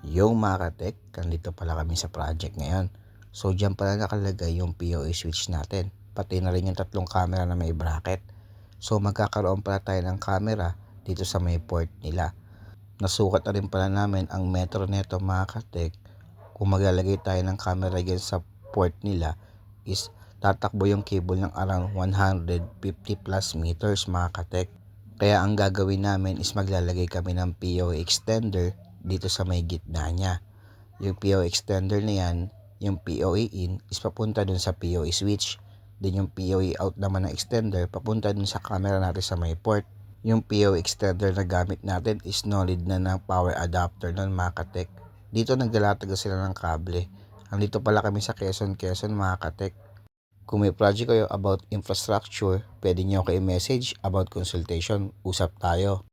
Yung mga katek, nandito pala kami sa project ngayon. So dyan pala nakalagay yung POA switch natin, pati na rin yung tatlong camera na may bracket. So magkakaroon pala tayo ng camera dito sa may port nila. Nasukat na rin pala namin ang metro neto mga katek. Kung maglalagay tayo ng camera dyan sa port nila is tatakbo yung cable ng around 150 plus meters mga katek. Kaya ang gagawin namin is maglalagay kami ng POA extender dito sa may gitna niya. Yung POA extender na yan, yung POA in is papunta dun sa POA switch. Then yung POA out naman ng extender papunta dun sa camera natin sa may port. Yung POA extender na gamit natin is no-lead na ng power adapter nun mga katek. Dito naglalataga sila ng kable. Andito pala kami sa Quezon mga katek. Kung may project kayo about infrastructure, pwede nyo kayo message about consultation. Usap tayo.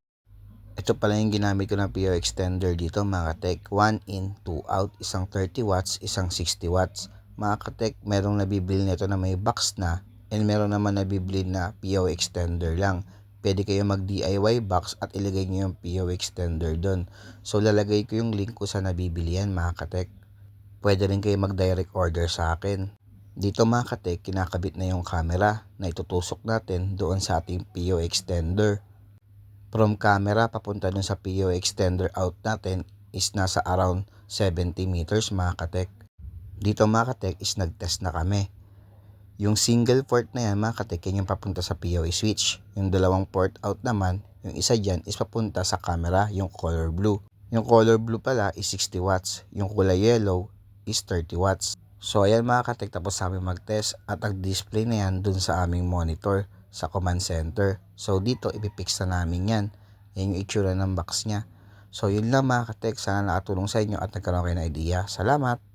Ito pala yung ginamit ko ng PO extender dito mga katek. 1 in, 2 out. Isang 30 watts, isang 60 watts. Mga katek, merong nabibili nito na may box na and meron naman nabibili na PO extender lang. Pwede kayo mag DIY box at ilagay nyo yung PO extender doon. So lalagay ko yung link ko sa nabibili yan mga katek. Pwede rin kayo mag direct order sa akin. Dito mga katek, kinakabit na yung camera na itutusok natin doon sa ating PO extender. From camera papunta dun sa PO extender out natin is nasa around 70 meters mga katek. Dito mga katek is nag-test na kami. Yung single port na yan mga katek, yan yung papunta sa POA switch. Yung dalawang port out naman, yung isa dyan is papunta sa camera, yung color blue. Yung color blue pala is 60 watts. Yung kulay yellow is 30 watts. So ayan mga katek, tapos namin mag-test at nag-display na yan dun sa aming monitor sa command center. So dito ipipix na namin yan. Yan yung itsura ng box niya. So yun lang mga katek, sana nakatulong sa inyo at nagkaroon kayo ng idea. Salamat!